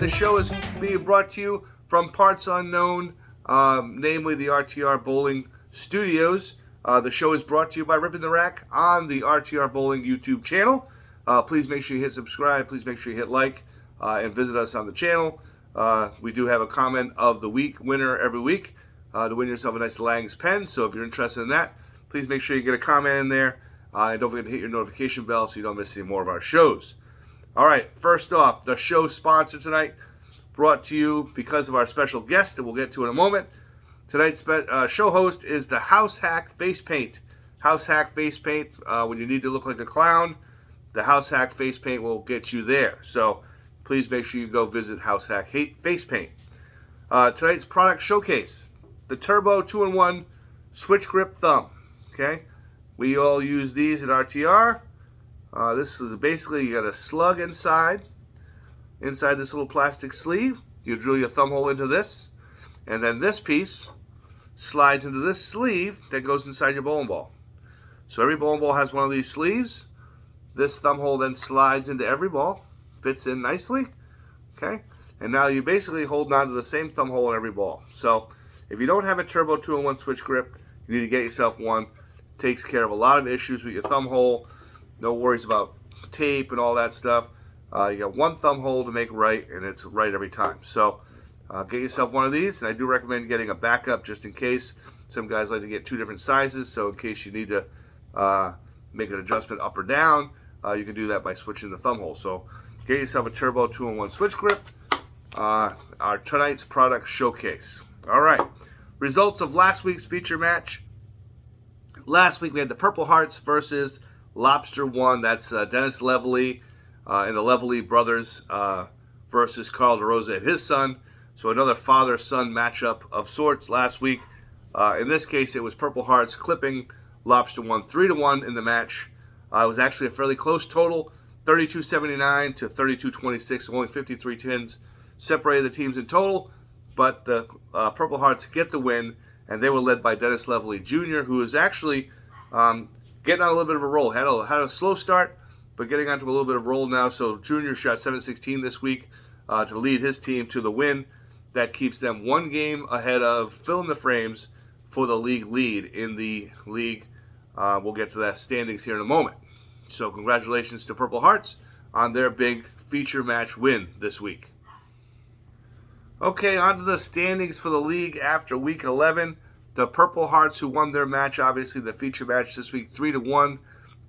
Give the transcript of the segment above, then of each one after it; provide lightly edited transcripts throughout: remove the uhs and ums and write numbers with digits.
the show is being brought to you from parts unknown, namely the RTR Bowling Studios. The show is brought to you by Ripping the Rack on the RTR Bowling YouTube channel. Please make sure you hit subscribe. Please make sure you hit like and visit us on the channel. We do have a comment of the week winner every week to win yourself a nice Lang's pen. So if you're interested in that, please make sure you get a comment in there. And don't forget to hit your notification bell so you don't miss any more of our shows. All right, first off, the show sponsor tonight, brought to you because of our special guest that we'll get to in a moment. Tonight's show host is the House Hack Face Paint. House Hack Face Paint, when you need to look like a clown, the House Hack Face Paint will get you there. So please make sure you go visit House Hack Face Paint. Tonight's product showcase, the Turbo 2-in-1 Switch Grip Thumb. Okay, we all use these at RTR. This is basically, you got a slug inside this little plastic sleeve. You drill your thumb hole into this, and then this piece slides into this sleeve that goes inside your bowling ball. So every bowling ball has one of these sleeves. This thumb hole then slides into every ball, fits in nicely, okay? And now you're basically holding on to the same thumb hole in every ball. So if you don't have a Turbo 2-in-1 switch grip, you need to get yourself one. It takes care of a lot of issues with your thumb hole. No worries about tape and all that stuff. You got one thumb hole to make right, and it's right every time. So get yourself one of these, and I do recommend getting a backup just in case. Some guys like to get two different sizes, so in case you need to make an adjustment up or down, you can do that by switching the thumb hole. So get yourself a Turbo 2-in-1 switch grip. Our tonight's product showcase. All right, results of last week's feature match. Last week we had the Purple Hearts versus Lobster 1. That's Dennis Levely and the Levely brothers versus Carl DeRosa and his son. So another father-son matchup of sorts last week. In this case, it was Purple Hearts clipping Lobster 1 3-1 in the match. It was actually a fairly close total, 32-79 to 32-26. Only 53 tins separated the teams in total, but the Purple Hearts get the win, and they were led by Dennis Levely Jr., who is actually getting on a little bit of a roll. Had a slow start, but getting onto a little bit of a roll now. So Junior shot 716 this week to lead his team to the win. That keeps them one game ahead of Phil in the Frames for the league lead in the league. We'll get to that standings here in a moment. So congratulations to Purple Hearts on their big feature match win this week. Okay, on to the standings for the league after week 11. The Purple Hearts, who won their match, obviously the feature match this week, 3-1.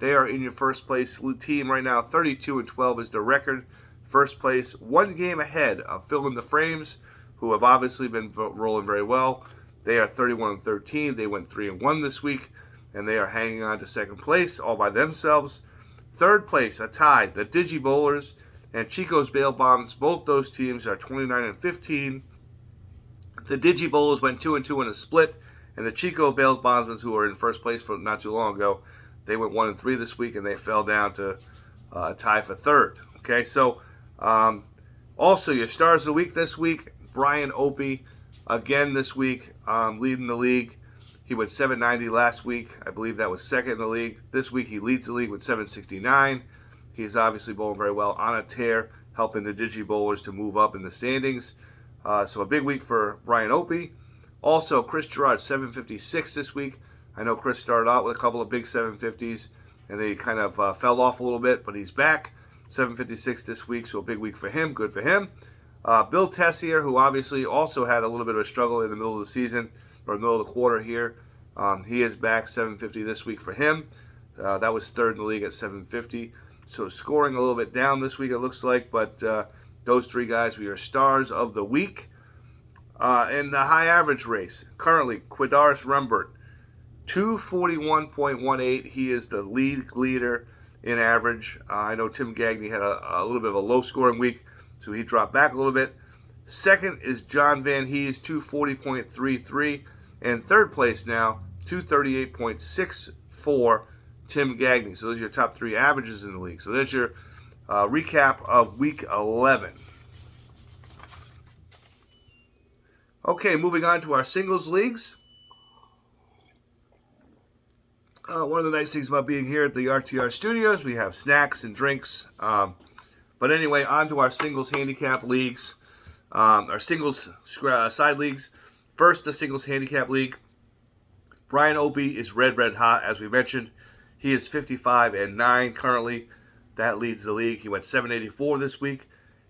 They are in your first place team right now. 32-12 is the record. First place, one game ahead of Phil in the Frames, who have obviously been rolling very well. They are 31-13. They went 3-1 this week, and they are hanging on to second place all by themselves. Third place, a tie, the Digi Bowlers and Chico's Bail Bombs. Both those teams are 29-15. The Digi Bowlers went 2-2 in a split. And the Chico Bail Bondsmen, who were in first place for not too long ago, they went 1-3 this week, and they fell down to a tie for third. Okay, so also your stars of the week this week, Brian Opie, again this week, leading the league. He went 790 last week. I believe that was second in the league. This week he leads the league with 769. He's obviously bowling very well on a tear, helping the Digi Bowlers to move up in the standings. So a big week for Brian Opie. Also, Chris Gerard, 756 this week. I know Chris started out with a couple of big 750s, and they kind of fell off a little bit, but he's back. 756 this week, so a big week for him. Good for him. Bill Tessier, who obviously also had a little bit of a struggle in the middle of the season, or middle of the quarter here. He is back, 750 this week for him. That was third in the league at 750. So scoring a little bit down this week, it looks like, but those three guys were your stars of the week. In the high average race, currently, Quidaris Rembert, 241.18. He is the leader in average. I know Tim Gagney had a little bit of a low-scoring week, so he dropped back a little bit. Second is John Van Hees, 240.33. And third place now, 238.64, Tim Gagney. So those are your top three averages in the league. So there's your recap of Week 11. Okay, moving on to our singles leagues. One of the nice things about being here at the RTR studios, we have snacks and drinks. But anyway, on to our singles handicap leagues. Our singles side leagues. First, the singles handicap league. Brian Opie is red hot, as we mentioned. He is 55-9 currently. That leads the league. He went 784 this week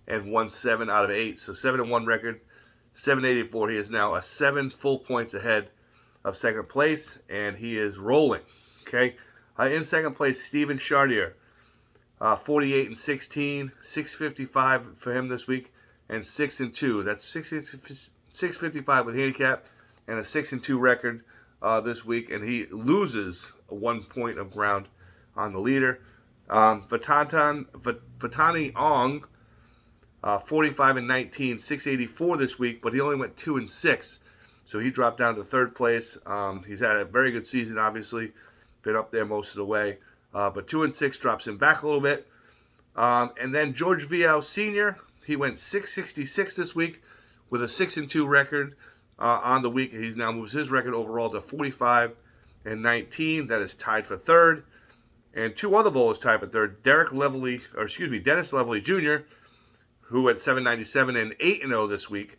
and won 7 out of 8. So 7-1 record, 784. He is now 7 full points ahead of second place, and he is rolling. Okay, in second place, Steven Chartier, 48-16, 655 for him this week, and 6-2. That's 655 with handicap and a 6-2 record this week, and he loses 1 point of ground on the leader. Vatani Ong, 45-19, 684 this week, but he only went 2-6, so he dropped down to third place. He's had a very good season, obviously, been up there most of the way, but 2-6 drops him back a little bit. And then George Viau Sr., he went 666 this week with a 6-2 record on the week. He's now moves his record overall to 45-19. That is tied for third. And two other bowlers tied for third. Dennis Levely Jr., who went 797 and 8-0 this week.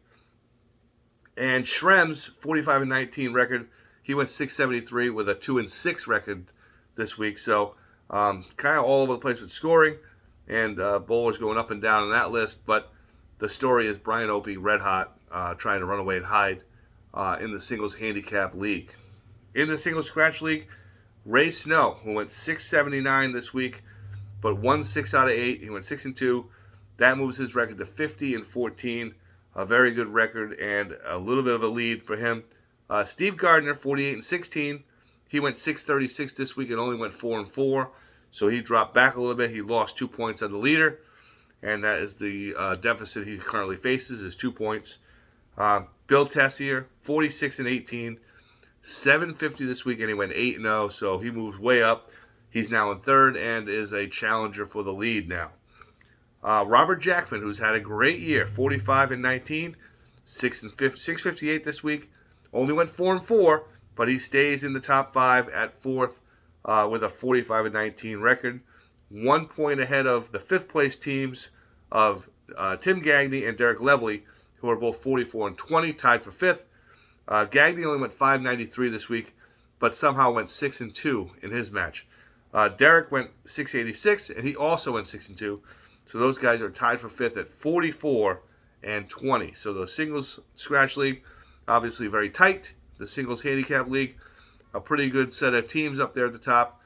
And Shrem's 45-19 record, he went 673 with a 2-6 record this week. So kind of all over the place with scoring, and bowlers going up and down on that list. But the story is Brian Opie red hot, trying to run away and hide in the singles handicap league. In the singles scratch league, Ray Snow, who went 679 this week, but won 6 out of 8. He went 6-2. That moves his record to 50-14. A very good record and a little bit of a lead for him. Steve Gardner, 48-16. He went 636 this week and only went 4-4. So he dropped back a little bit. He lost 2 points on the leader, and that is the deficit he currently faces is 2 points. Bill Tessier, 46-18. 750 this week, and he went 8-0, so he moves way up. He's now in third and is a challenger for the lead now. Robert Jackman, who's had a great year, 45-19, 658 this week. Only went 4-4, but he stays in the top 5 at fourth with a 45-19 record. 1 point ahead of the fifth place teams of Tim Gagne and Derek Levely, who are both 44-20, tied for fifth. Gagne only went 593 this week, but somehow went 6-2 in his match. Derek went 686, and he also went 6-2. So those guys are tied for fifth at 44-20. So the singles scratch league, obviously very tight. The singles handicap league, a pretty good set of teams up there at the top.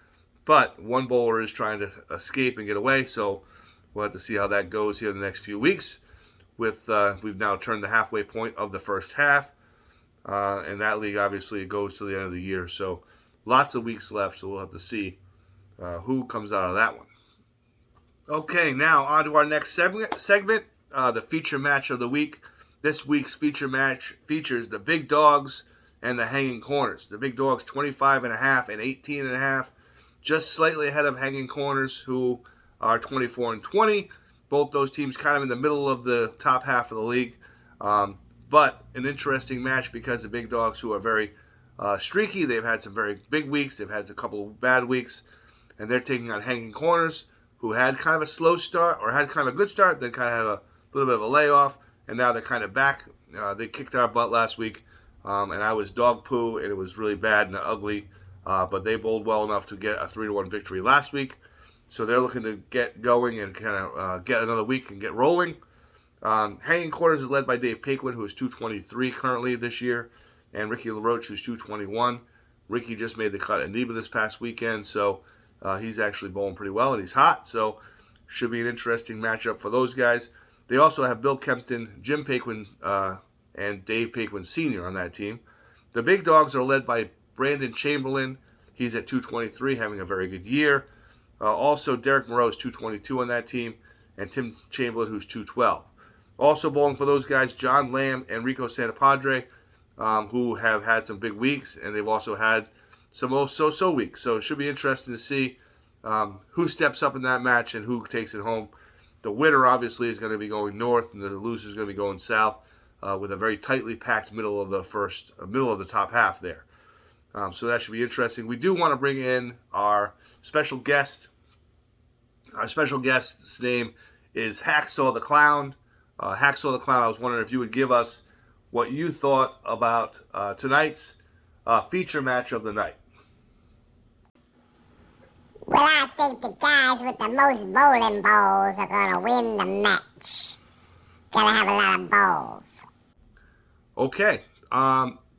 But one bowler is trying to escape and get away. So we'll have to see how that goes here in the next few weeks. We've now turned the halfway point of the first half. And that league obviously goes to the end of the year. So lots of weeks left. So we'll have to see who comes out of that one. Okay, now on to our next segment, the feature match of the week. This week's feature match features the big dogs and the hanging corners. The big dogs 25.5 and 18.5, just slightly ahead of hanging corners, who are 24-20. Both those teams kind of in the middle of the top half of the league. But an interesting match because the big dogs, who are very streaky, they've had some very big weeks, they've had a couple of bad weeks, and they're taking on hanging corners, who had kind of a slow start, or had kind of a good start, then kind of had a little bit of a layoff, and now they're kind of back. They kicked our butt last week, and I was dog poo, and it was really bad and ugly, but they bowled well enough to get a 3-1 victory last week, so they're looking to get going and kind of get another week and get rolling. Hanging corners is led by Dave Paquin, who is 223 currently this year, and Ricky LaRoche, who's 221. Ricky just made the cut at Neba this past weekend, so he's actually bowling pretty well, and he's hot, so should be an interesting matchup for those guys. They also have Bill Kempton, Jim Paquin, and Dave Paquin Sr. on that team. The big dogs are led by Brandon Chamberlain. He's at 223, having a very good year. Also, Derek Moreau is 222 on that team, and Tim Chamberlain, who's 212. Also bowling for those guys, John Lamb and Rico Santapadre, who have had some big weeks, and they've also had some so-so weeks. So it should be interesting to see who steps up in that match and who takes it home. The winner, obviously, is going to be going north, and the loser is going to be going south, with a very tightly packed middle of the top half there. So that should be interesting. We do want to bring in our special guest. Our special guest's name is Hacksaw the Clown. Hacksaw the Clown, I was wondering if you would give us what you thought about tonight's feature match of the night. Well, I think the guys with the most bowling balls are going to win the match. Gotta have a lot of balls. Okay,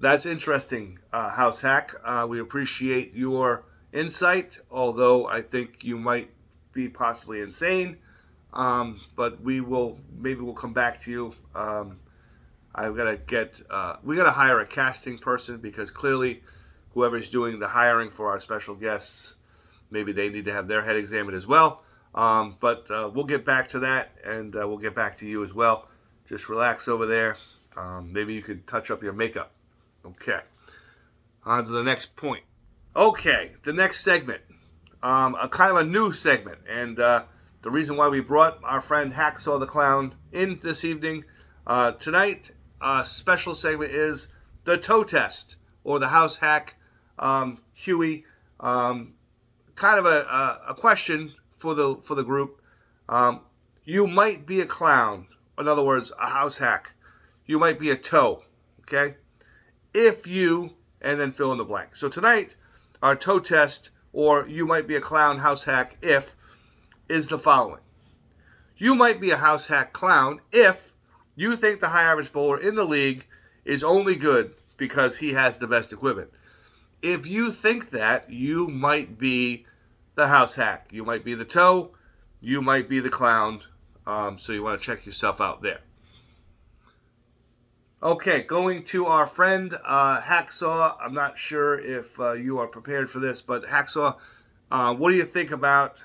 that's interesting, House Hack. We appreciate your insight, although I think you might be possibly insane. But maybe we'll come back to you. I've got to we got to hire a casting person because clearly whoever's doing the hiring for our special guests, maybe they need to have their head examined as well. But we'll get back to that, and we'll get back to you as well. Just relax over there. Maybe you could touch up your makeup. Okay. On to the next point. Okay, the next segment. A kind of a new segment. And the reason why we brought our friend Hacksaw the Clown in this evening, tonight, special segment is the toe test, or the House Hack Huey. Kind of a question for the group. You might be a clown. In other words, a house hack. You might be a toe, okay? If you, and then fill in the blank. So tonight, our toe test, or you might be a clown house hack if, is the following. You might be a house hack clown if you think the high average bowler in the league is only good because he has the best equipment. If you think that, you might be the house hack. You might be the toe. You might be the clown. So you want to check yourself out there. Okay, going to our friend Hacksaw. I'm not sure if you are prepared for this, but Hacksaw, what do you think about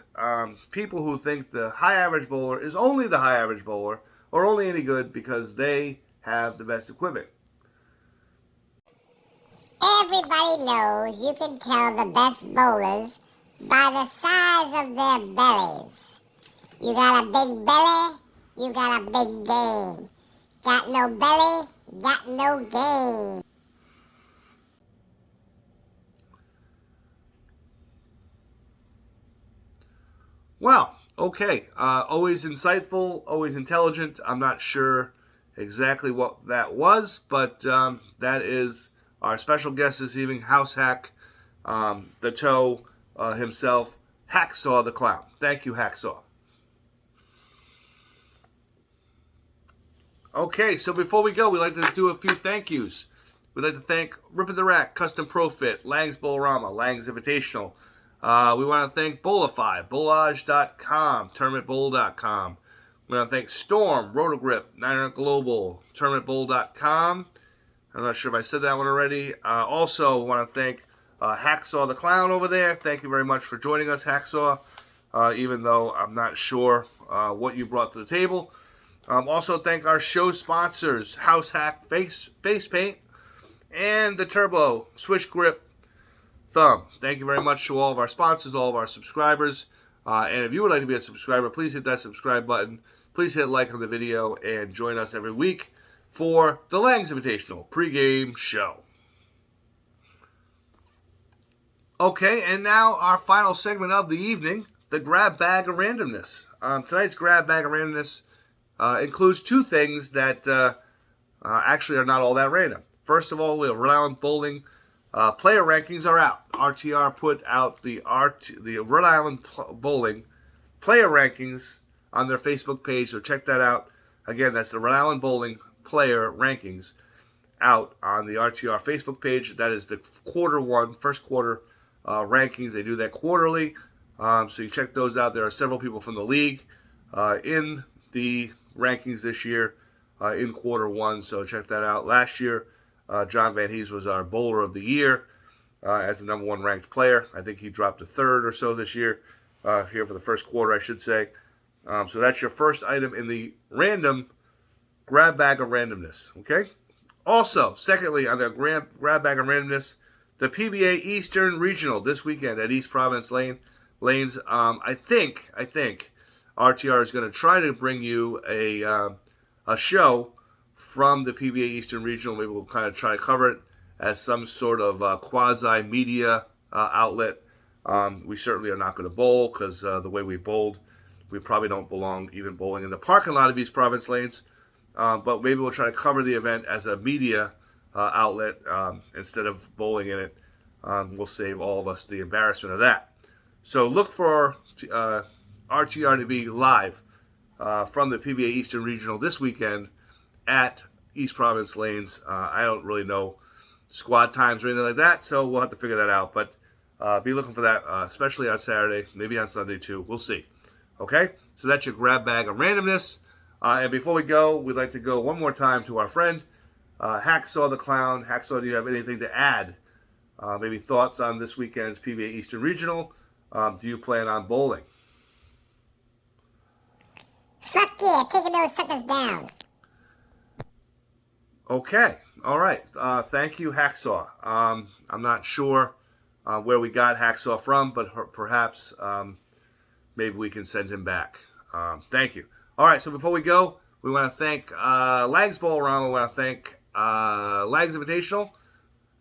people who think the high average bowler is only the high average bowler or only any good because they have the best equipment? Everybody knows you can tell the best bowlers by the size of their bellies. You got a big belly, you got a big game. Got no belly, got no game. Well, okay. Always insightful, always intelligent. I'm not sure exactly what that was, but that is our special guest this evening, House Hack, the toe himself, Hacksaw the Clown. Thank you, Hacksaw. Okay, so before we go, we'd like to do a few thank yous. We'd like to thank Rippin' the Rack, Custom Profit, Lang's Bowlrama, Lang's Invitational. We want to thank Bowlify, Bowlage.com, TournamentBowl.com. We want to thank Storm, Rotogrip, Niner Global, TournamentBowl.com. I'm not sure if I said that one already. Also, we want to thank Hacksaw the Clown over there. Thank you very much for joining us, Hacksaw, even though I'm not sure what you brought to the table. Also, thank our show sponsors, House Hack Face Paint and the Turbo Switch Grip Thumb. Thank you very much to all of our sponsors, all of our subscribers. And if you would like to be a subscriber, please hit that subscribe button. Please hit like on the video and join us every week for the Lang's Invitational pregame show. Okay, and now our final segment of the evening, the Grab Bag of Randomness. Tonight's Grab Bag of Randomness includes two things that actually are not all that random. First of all, the Rhode Island Bowling player rankings are out. RTR put out the Rhode Island Bowling player rankings on their Facebook page, so check that out. Again, that's the Rhode Island Bowling player rankings out on the RTR Facebook page. That is the first quarter rankings. They do that quarterly, so you check those out. There are several people from the league in the rankings this year in quarter one, so check that out. Last year, John Van Hees was our bowler of the year as the number one ranked player. I think he dropped to third or so this year, here for the first quarter, I should say. So that's your first item in the random grab bag of randomness, okay? Also, secondly, on the grab bag of randomness, the PBA Eastern Regional this weekend at East Providence Lanes. I think RTR is going to try to bring you a show from the PBA Eastern Regional. Maybe we'll kind of try to cover it as some sort of quasi-media outlet. We certainly are not going to bowl because the way we bowled, we probably don't belong even bowling in the parking lot of East Providence Lanes. but maybe we'll try to cover the event as a media outlet instead of bowling in it. We'll save all of us the embarrassment of that. So look for RTR to be live from the PBA Eastern Regional this weekend at East Providence Lanes. I don't really know squad times or anything like that, so we'll have to figure that out. But be looking for that, especially on Saturday, maybe on Sunday too. We'll see. Okay? So that's your grab bag of randomness. And before we go, we'd like to go one more time to our friend, Hacksaw the Clown. Hacksaw, do you have anything to add? Maybe thoughts on this weekend's PBA Eastern Regional? Do you plan on bowling? Fuck yeah, taking those suckers down. Okay. All right. Thank you, Hacksaw. I'm not sure where we got Hacksaw from, but perhaps maybe we can send him back. Thank you. All right. So before we go, we want to thank Lags Bowl Around. We want to thank Lags Invitational.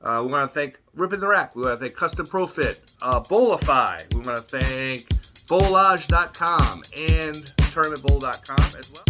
We want to thank Rip in the Rack. We want to thank Custom Profit, Bowlify. We want to thank Bowlage.com and TournamentBowl.com as well.